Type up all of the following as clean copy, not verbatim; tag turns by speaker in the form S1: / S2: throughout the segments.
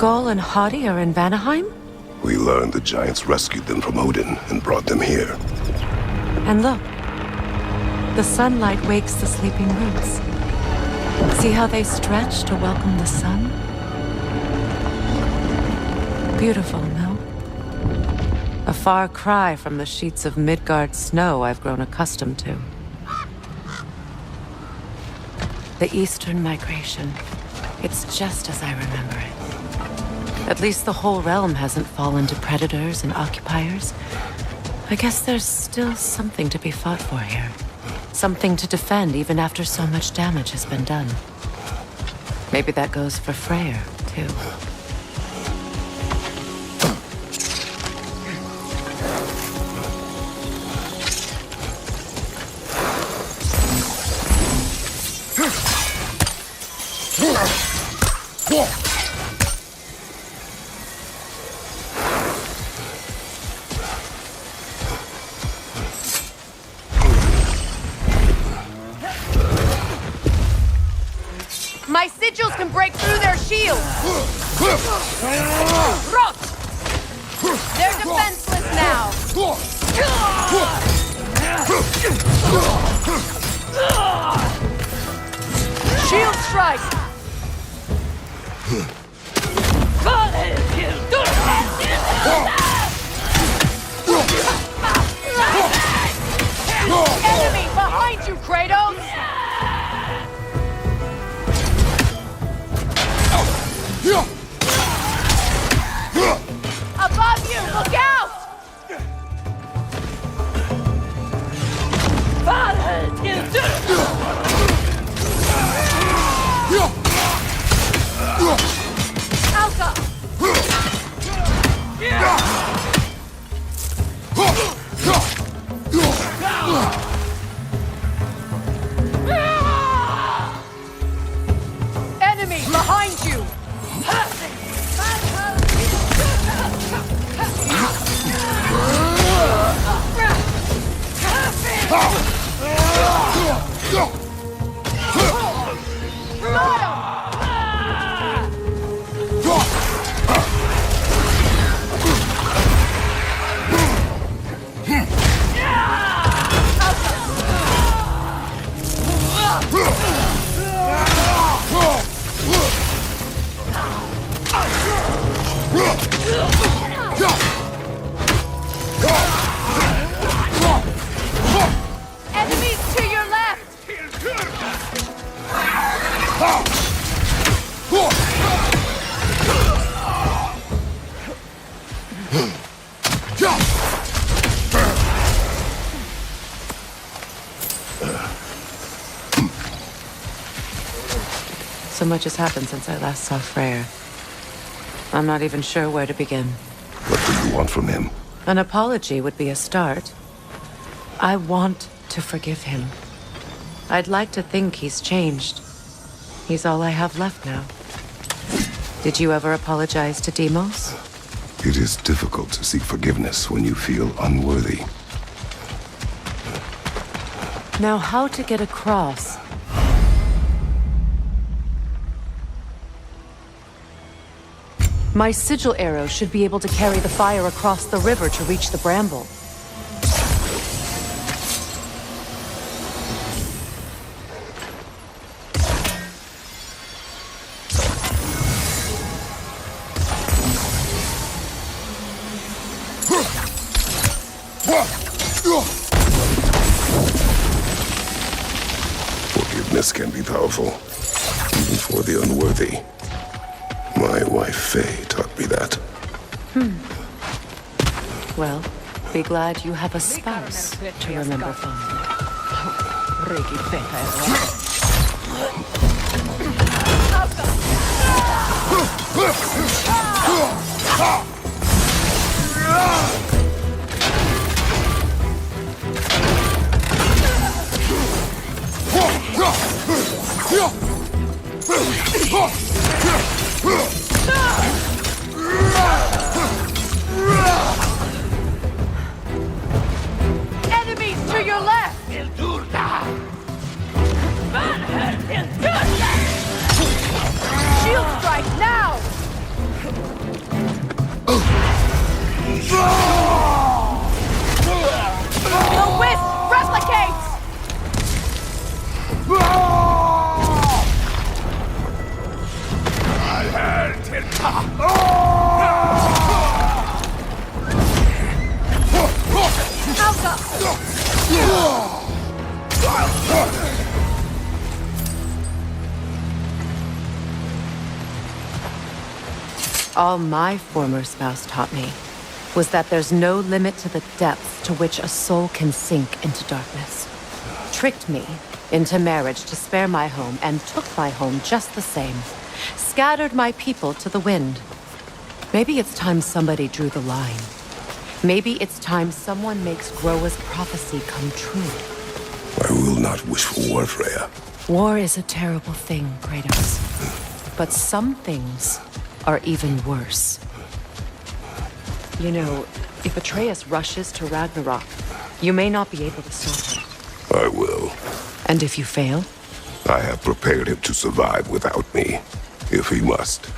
S1: Skull and Hadi are in Vanaheim?
S2: We learned the giants rescued them from Odin and brought them here.
S1: And look, the sunlight wakes the sleeping roots. See how they stretch to welcome the sun? Beautiful, no? A far cry from the sheets of Midgard snow I've grown accustomed to. The Eastern migration. It's just as I remember it. At least the whole realm hasn't fallen to predators and occupiers. I guess there's still something to be fought for here. Something to defend even after so much damage has been done. Maybe that goes for Freya, too.
S3: My sigils can break through their shields! Rot! They're defenseless now! Shield strike! Enemy behind you, Kratos! Above you, look out! Alka! Enemy behind you! Enemies to your left!
S1: So much has happened since I last saw Freya. I'm not even sure where to begin.
S2: What do you want from him?
S1: An apology would be a start. I want to forgive him. I'd like to think he's changed. He's all I have left now. Did you ever apologize to Deimos?
S2: It is difficult to seek forgiveness when you feel unworthy.
S1: Now, how to get across? My sigil arrow should be able to carry the fire across the river to reach the bramble.
S2: Forgiveness can be powerful, even for the unworthy. My wife, Faye, taught me that.
S1: Well, be glad you have a spouse to remember fondly.
S3: Enemies to your left! Shield strike now!
S1: All my former spouse taught me was that there's no limit to the depths to which a soul can sink into darkness. Tricked me into marriage to spare my home and took my home just the same. Scattered my people to the wind. Maybe it's time somebody drew the line. Maybe it's time someone makes Groa's prophecy come true.
S2: I will not wish for war, Freya.
S1: War is a terrible thing, Kratos. But some things are even worse. You know, if Atreus rushes to Ragnarok, you may not be able to stop him.
S2: I will.
S1: And if you fail?
S2: I have prepared him to survive without me, if he must.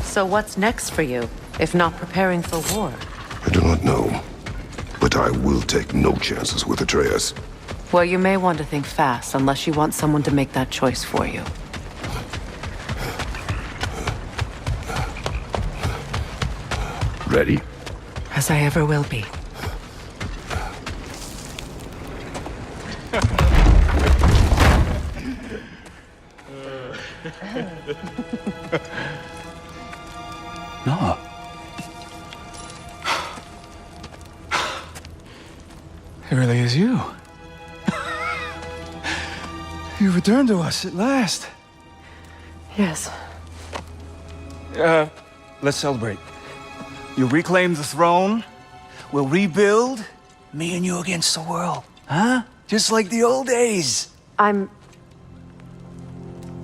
S1: So what's next for you, if not preparing for war?
S2: I do not know, but I will take no chances with Atreus.
S1: Well, you may want to think fast, unless you want someone to make that choice for you.
S2: Ready?
S1: As I ever will be.
S4: No. It really is you. You returned to us at last.
S1: Yes.
S4: Let's celebrate. You reclaim the throne. We'll rebuild. Me and you against the world. Huh? Just like the old days.
S1: I'm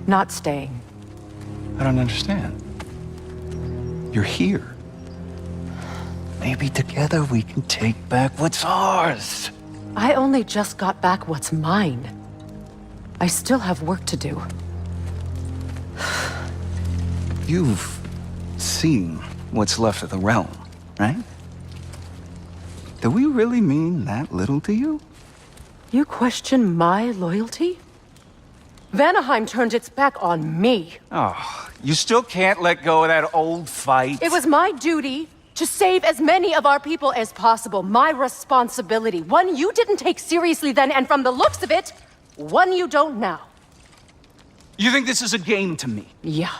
S1: not staying.
S4: I don't understand. You're here. Maybe together we can take back what's ours.
S1: I only just got back what's mine. I still have work to do.
S4: You've seen what's left of the realm, right? Do we really mean that little to you?
S1: You question my loyalty? Vanaheim turned its back on me.
S4: Oh, you still can't let go of that old fight?
S1: It was my duty to save as many of our people as possible. My responsibility. One you didn't take seriously then, and from the looks of it, one you don't now.
S4: You think this is a game to me?
S1: Yeah.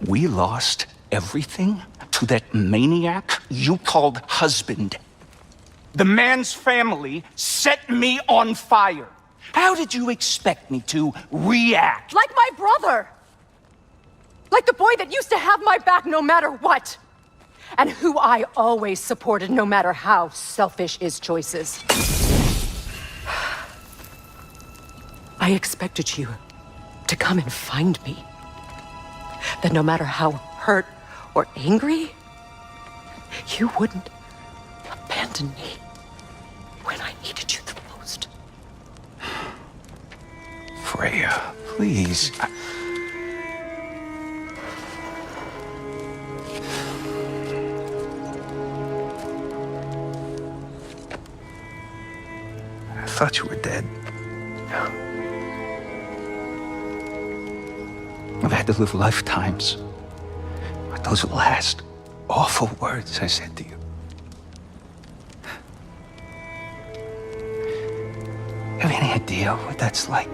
S4: We lost everything to that maniac you called husband. The man's family set me on fire. How did you expect me to react?
S1: Like my brother! Like the boy that used to have my back no matter what! And who I always supported no matter how selfish his choices. I expected you to come and find me. That no matter how hurt or angry, you wouldn't abandon me when I needed you the most.
S4: Freya, please. I thought you were dead. I've had to live lifetimes with those last awful words I said to you. Have any idea what that's like?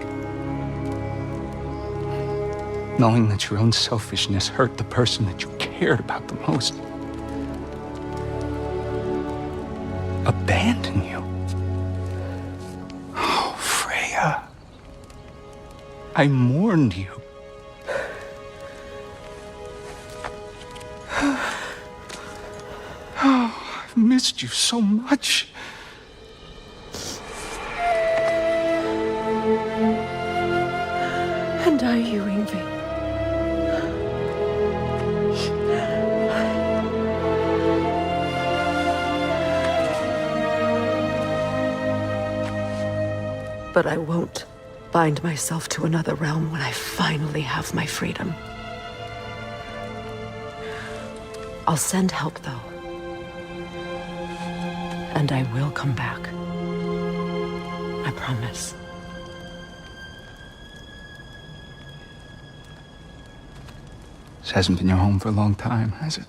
S4: Knowing that your own selfishness hurt the person that you cared about the most. Abandon you. Oh, Freya. I mourned you. Oh, I've missed you so much.
S1: And are you, Yngvi? But I won't bind myself to another realm when I finally have my freedom. I'll send help, though. And I will come back. I promise.
S4: This hasn't been your home for a long time, has it?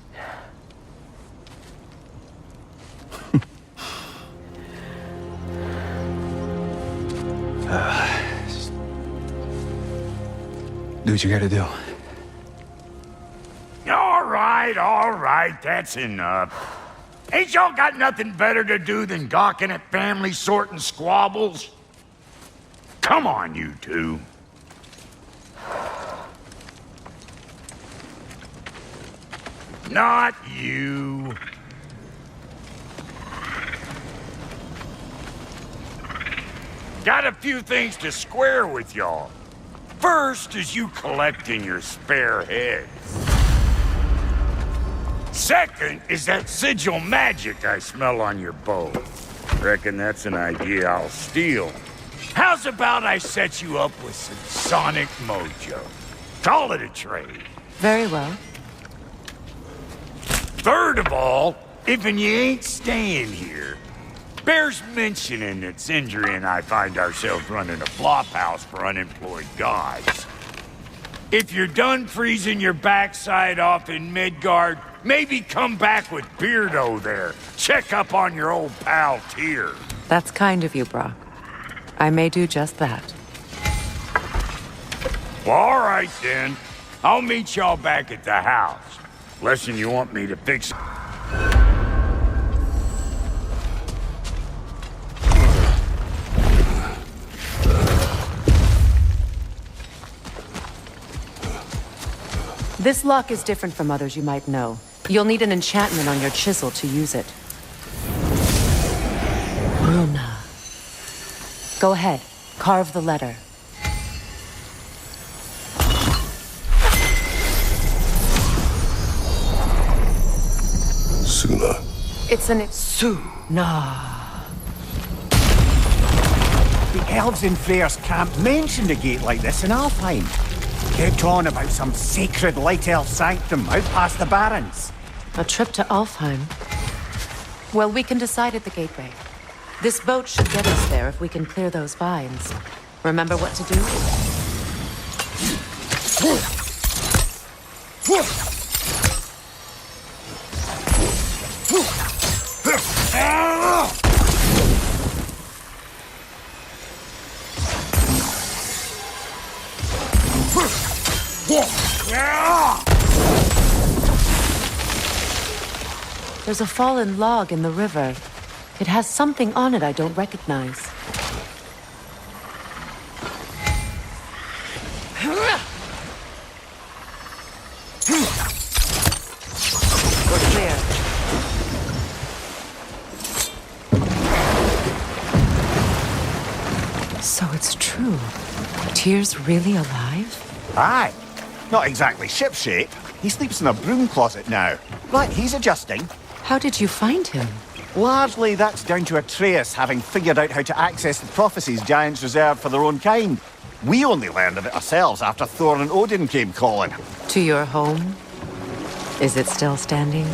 S4: Do what you gotta do.
S5: All right, that's enough. Ain't y'all got nothing better to do than gawking at family sorting squabbles? Come on, you two. Not you. Got a few things to square with y'all. First is you collecting your spare heads. Second is that sigil magic I smell on your bow. Reckon that's an idea I'll steal. How's about I set you up with some sonic mojo? Call it a trade.
S1: Very well.
S5: Third of all, if you ain't staying here, bears mentioning that Sindri and I find ourselves running a flop house for unemployed gods. If you're done freezing your backside off in Midgard, maybe come back with Beardo there. Check up on your old pal Tyr.
S1: That's kind of you, Brock. I may do just that.
S5: Well, all right then. I'll meet y'all back at the house. Lesson you want me to fix.
S1: This lock is different from others you might know. You'll need an enchantment on your chisel to use it. Runa. Go ahead. Carve the letter.
S2: Suna.
S1: It's an Suna.
S6: The elves in Freya's camp mentioned a gate like this in Alfheim. Kept on about some sacred light elf sanctum out past the Barrens.
S1: A trip to Alfheim. Well, we can decide at the gateway. This boat should get us there if we can clear those vines. Remember what to do? There's a fallen log in the river. It has something on it I don't recognize. We're clear. So it's true. Tyr's really alive?
S6: Aye. Not exactly shipshape. He sleeps in a broom closet now. But he's adjusting.
S1: How did you find him?
S6: Largely, that's down to Atreus having figured out how to access the prophecies giants reserved for their own kind. We only learned of it ourselves after Thor and Odin came calling.
S1: To your home? Is it still standing?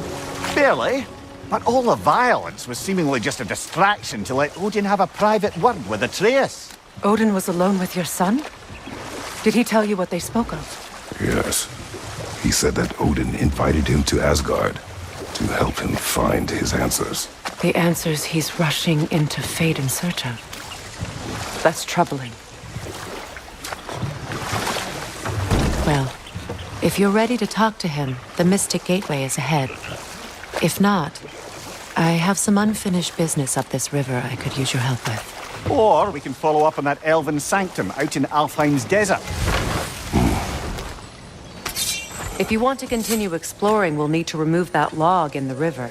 S6: Fairly. But all the violence was seemingly just a distraction to let Odin have a private word with Atreus.
S1: Odin was alone with your son? Did he tell you what they spoke of?
S2: Yes. He said that Odin invited him to Asgard to help him find his answers.
S1: The answers he's rushing into fate in search of. That's troubling. Well, if you're ready to talk to him, the Mystic Gateway is ahead. If not, I have some unfinished business up this river I could use your help with.
S6: Or we can follow up on that elven sanctum out in Alfheim's desert.
S1: If you want to continue exploring, we'll need to remove that log in the river.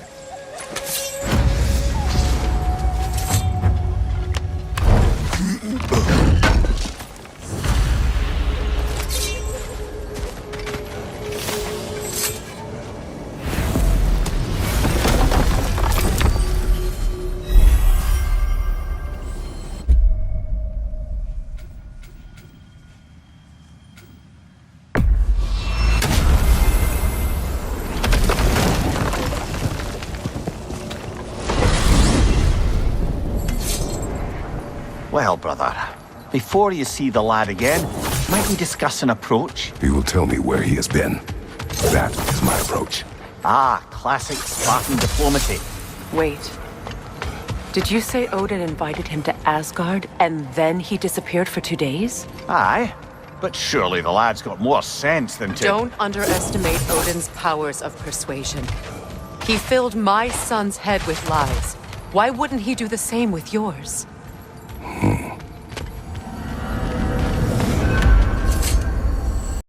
S6: Well, brother, before you see the lad again, might we discuss an approach?
S2: He will tell me where he has been. That is my approach.
S6: Ah, classic Spartan diplomacy.
S1: Wait. Did you say Odin invited him to Asgard and then he disappeared for 2 days?
S6: Aye, but surely the lad's got more sense than to...
S1: Don't underestimate Odin's powers of persuasion. He filled my son's head with lies. Why wouldn't he do the same with yours?